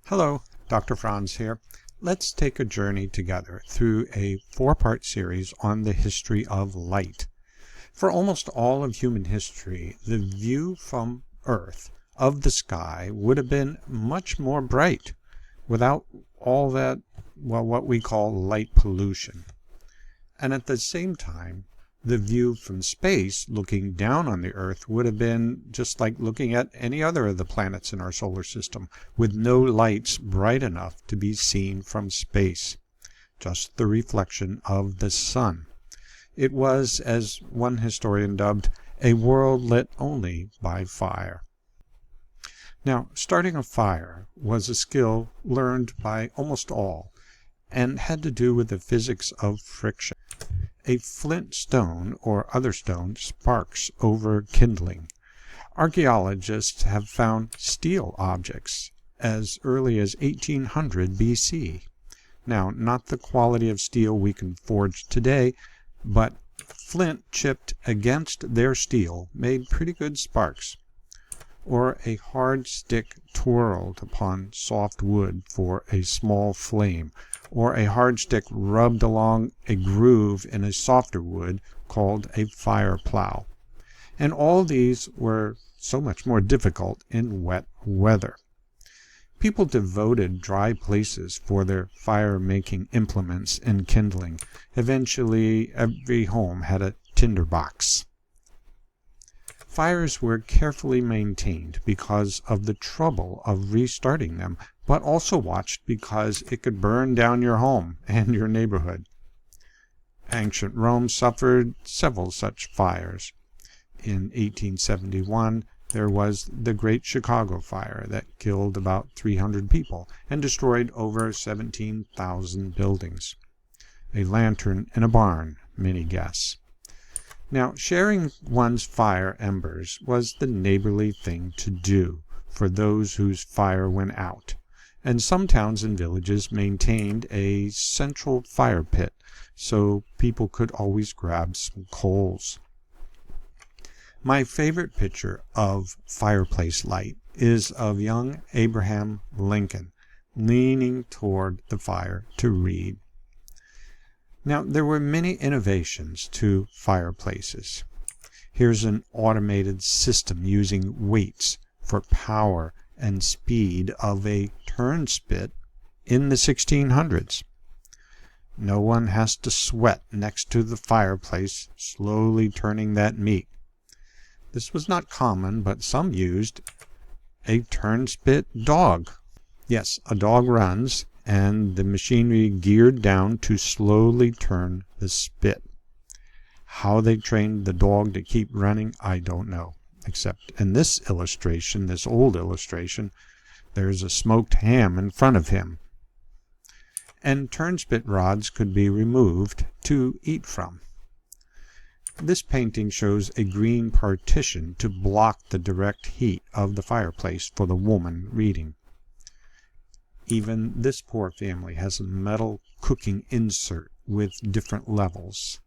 Hello, Dr. Franz here. Let's take a journey together through a four-part series on the history of light. For almost all of human history, the view from Earth of the sky would have been much more bright without all that, what we call light pollution. And at the same time, the view from space looking down on the Earth would have been just like looking at any other of the planets in our solar system, with no lights bright enough to be seen from space, just the reflection of the sun. It was, as one historian dubbed, a world lit only by fire. Now, starting a fire was a skill learned by almost all, and had to do with the physics of friction. A flint stone or other stone sparks over kindling. Archaeologists have found steel objects as early as 1800 BC. Now, not the quality of steel we can forge today, but flint chipped against their steel made pretty good sparks. Or a hard stick twirled upon soft wood for a small flame, or a hard stick rubbed along a groove in a softer wood called a fire plow. And all these were so much more difficult in wet weather. People devoted dry places for their fire-making implements and kindling. Eventually, every home had a tinder box. Fires were carefully maintained because of the trouble of restarting them, but also watched because it could burn down your home and your neighborhood. Ancient Rome suffered several such fires. In 1871, there was the Great Chicago Fire that killed about 300 people and destroyed over 17,000 buildings. A lantern in a barn, many guess. Now, sharing one's fire embers was the neighborly thing to do for those whose fire went out, and some towns and villages maintained a central fire pit so people could always grab some coals. My favorite picture of fireplace light is of young Abraham Lincoln leaning toward the fire to read. Now, there were many innovations to fireplaces. Here's an automated system using weights for power and speed of a turnspit in the 1600s. No one has to sweat next to the fireplace, slowly turning that meat. This was not common, but some used a turnspit dog. Yes, a dog runs, and the machinery geared down to slowly turn the spit. How they trained the dog to keep running, I don't know. Except in this illustration, this old illustration, there's a smoked ham in front of him. And turnspit rods could be removed to eat from. This painting shows a green partition to block the direct heat of the fireplace for the woman reading. Even this poor family has a metal cooking insert with different levels.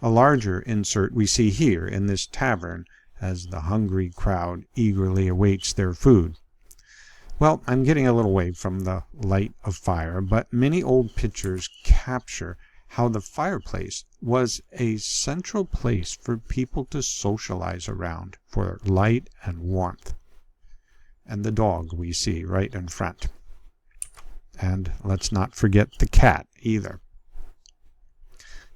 A larger insert we see here in this tavern as the hungry crowd eagerly awaits their food. Well, I'm getting a little away from the light of fire, but many old pictures capture how the fireplace was a central place for people to socialize around for light and warmth. And the dog we see right in front. And let's not forget the cat either.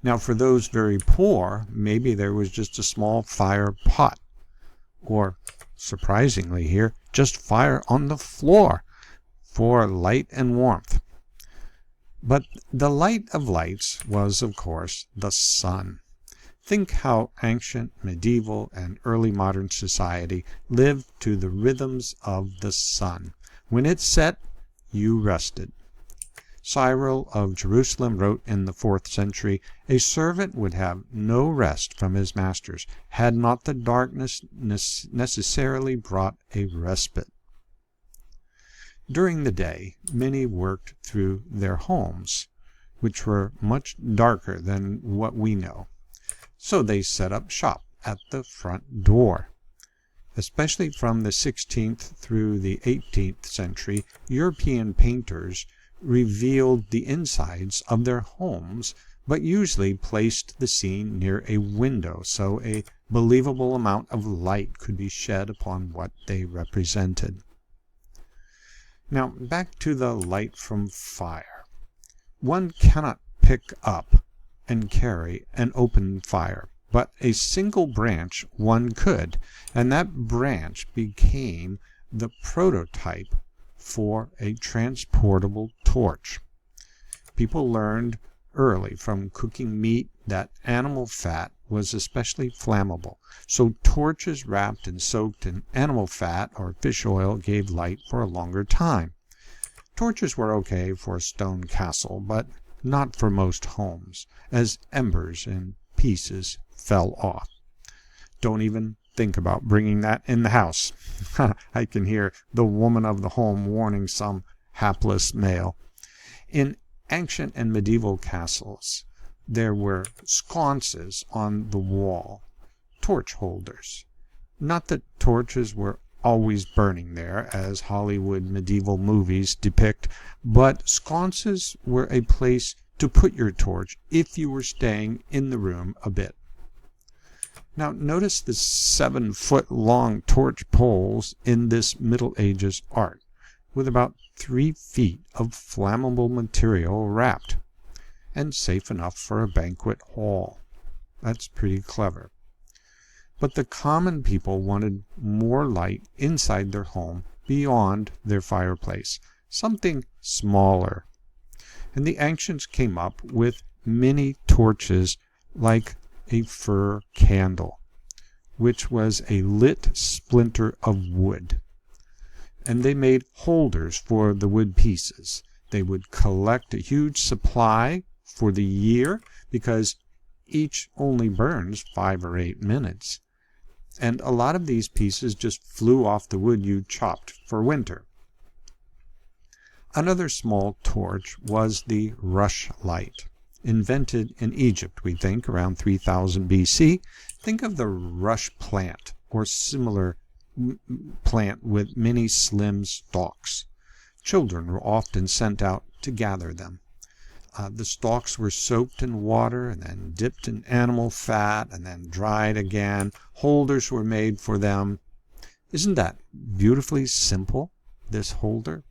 Now, for those very poor, maybe there was just a small fire pot, or, surprisingly here, just fire on the floor for light and warmth. But the light of lights was, of course, the sun. Think how ancient, medieval, and early modern society lived to the rhythms of the sun. When it set, you rested. Cyril of Jerusalem wrote in the 4th century, "A servant would have no rest from his masters, had not the darkness necessarily brought a respite." During the day, many worked through their homes, which were much darker than what we know. So they set up shop at the front door. Especially from the 16th through the 18th century, European painters revealed the insides of their homes, but usually placed the scene near a window so a believable amount of light could be shed upon what they represented. Now, back to the light from fire. One cannot pick up and carry an open fire, but a single branch one could, and that branch became the prototype for a transportable torch. People learned early from cooking meat that animal fat was especially flammable, so torches wrapped and soaked in animal fat or fish oil gave light for a longer time. Torches were okay for a stone castle, but not for most homes, as embers and pieces fell off. Don't even think about bringing that in the house. I can hear the woman of the home warning some hapless male. In ancient and medieval castles, there were sconces on the wall, torch holders. Not that torches were always burning there, as Hollywood medieval movies depict, but sconces were a place to put your torch if you were staying in the room a bit. Now notice the 7-foot-long torch poles in this Middle Ages art, with about 3 feet of flammable material wrapped, and safe enough for a banquet hall. That's pretty clever. But the common people wanted more light inside their home beyond their fireplace, something smaller. And the ancients came up with mini torches like a fir candle, which was a lit splinter of wood. And they made holders for the wood pieces. They would collect a huge supply for the year because each only burns 5 or 8 minutes. And a lot of these pieces just flew off the wood you chopped for winter. Another small torch was the rushlight, invented in Egypt, we think, around 3000 BC. Think of the rush plant or similar plant with many slim stalks. Children were often sent out to gather them. The stalks were soaked in water and then dipped in animal fat and then dried again. Holders were made for them. Isn't that beautifully simple, this holder?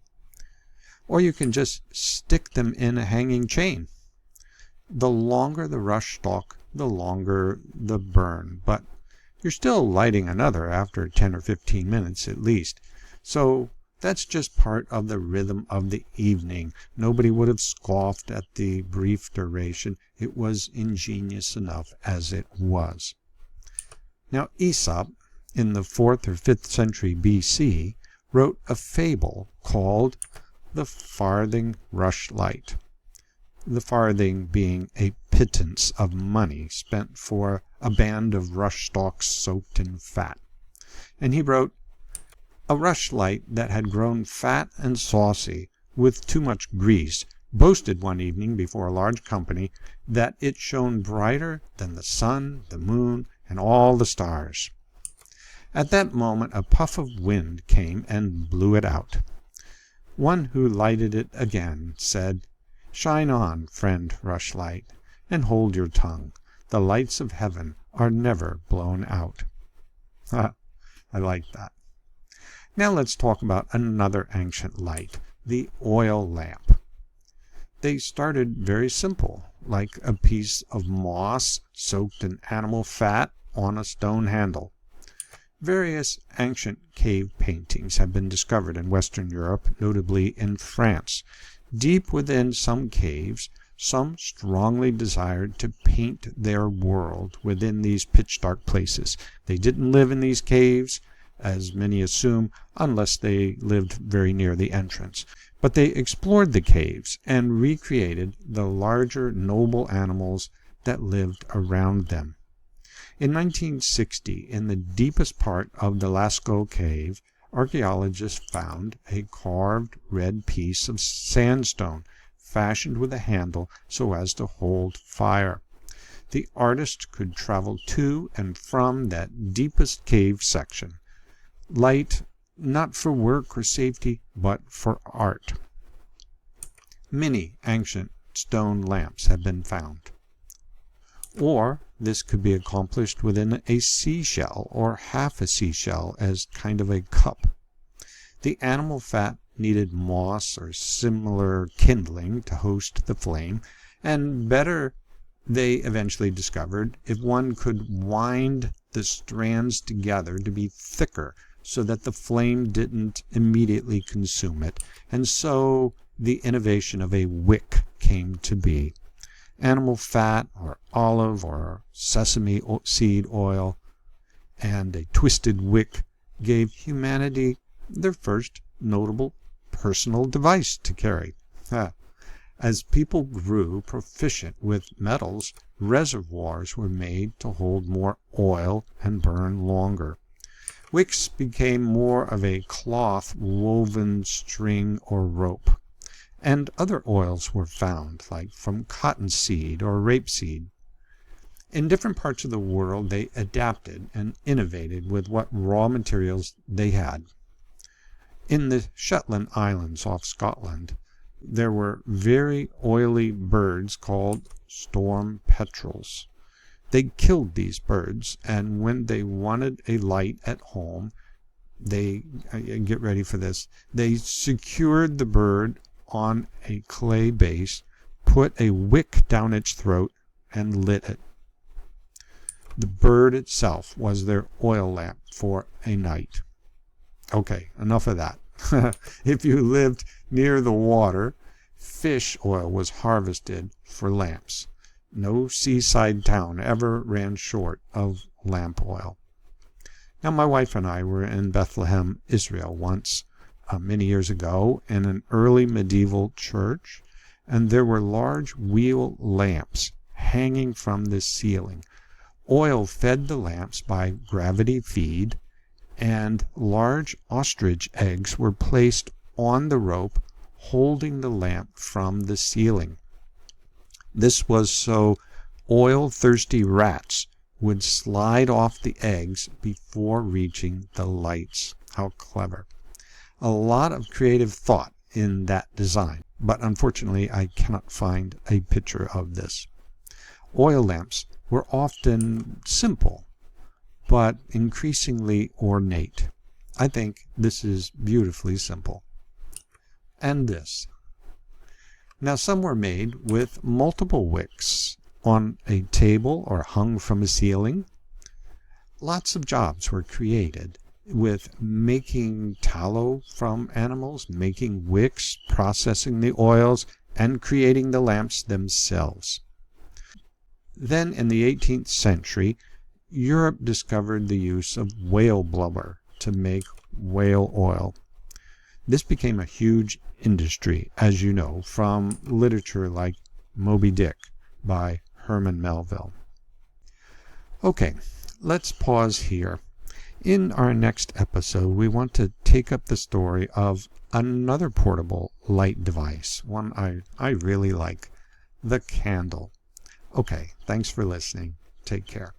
Or you can just stick them in a hanging chain. The longer the rush stalk, the longer the burn, but you're still lighting another after 10 or 15 minutes at least. So that's just part of the rhythm of the evening. Nobody would have scoffed at the brief duration. It was ingenious enough as it was. Now Aesop, in the 4th or 5th century BC, wrote a fable called The Farthing Rushlight. The farthing being a pittance of money spent for a band of rush stalks soaked in fat. And he wrote, "A rushlight that had grown fat and saucy with too much grease boasted one evening before a large company that it shone brighter than the sun, the moon, and all the stars. At that moment a puff of wind came and blew it out. One who lighted it again said, 'Shine on, friend rushlight, and hold your tongue. The lights of heaven are never blown out.'" I like that. Now let's talk about another ancient light, the oil lamp. They started very simple, like a piece of moss soaked in animal fat on a stone handle. Various ancient cave paintings have been discovered in Western Europe, notably in France. Deep within some caves, some strongly desired to paint their world within these pitch-dark places. They didn't live in these caves, as many assume, unless they lived very near the entrance. But they explored the caves and recreated the larger noble animals that lived around them. In 1960, in the deepest part of the Lascaux cave, archaeologists found a carved red piece of sandstone fashioned with a handle so as to hold fire. The artist could travel to and from that deepest cave section. Light not for work or safety, but for art. Many ancient stone lamps have been found. Or this could be accomplished within a seashell or half a seashell as kind of a cup. The animal fat needed moss or similar kindling to host the flame, and better, they eventually discovered, if one could wind the strands together to be thicker so that the flame didn't immediately consume it. And so the innovation of a wick came to be. Animal fat or olive or sesame seed oil and a twisted wick gave humanity their first notable personal device to carry. As people grew proficient with metals, reservoirs were made to hold more oil and burn longer. Wicks became more of a cloth woven string or rope, and other oils were found, like from cottonseed or rapeseed. In different parts of the world, they adapted and innovated with what raw materials they had. In the Shetland Islands off Scotland, there were very oily birds called storm petrels. They killed these birds, and when they wanted a light at home, get ready for this, they secured the bird on a clay base, put a wick down its throat, and lit it. The bird itself was their oil lamp for a night. Okay, enough of that. If you lived near the water, fish oil was harvested for lamps. No seaside town ever ran short of lamp oil. Now, my wife and I were in Bethlehem, Israel once, many years ago, in an early medieval church, and there were large wheel lamps hanging from the ceiling. Oil fed the lamps by gravity feed, and large ostrich eggs were placed on the rope holding the lamp from the ceiling. This was so oil-thirsty rats would slide off the eggs before reaching the lights. How clever. A lot of creative thought in that design, but unfortunately I cannot find a picture of this. Oil lamps were often simple, but increasingly ornate. I think this is beautifully simple. And this. Now, some were made with multiple wicks on a table or hung from a ceiling. Lots of jobs were created with making tallow from animals, making wicks, processing the oils, and creating the lamps themselves. Then, in the 18th century, Europe discovered the use of whale blubber to make whale oil. This became a huge industry, as you know, from literature like Moby Dick by Herman Melville. Okay, let's pause here. In our next episode, we want to take up the story of another portable light device, one I really like, the candle. Okay, thanks for listening. Take care.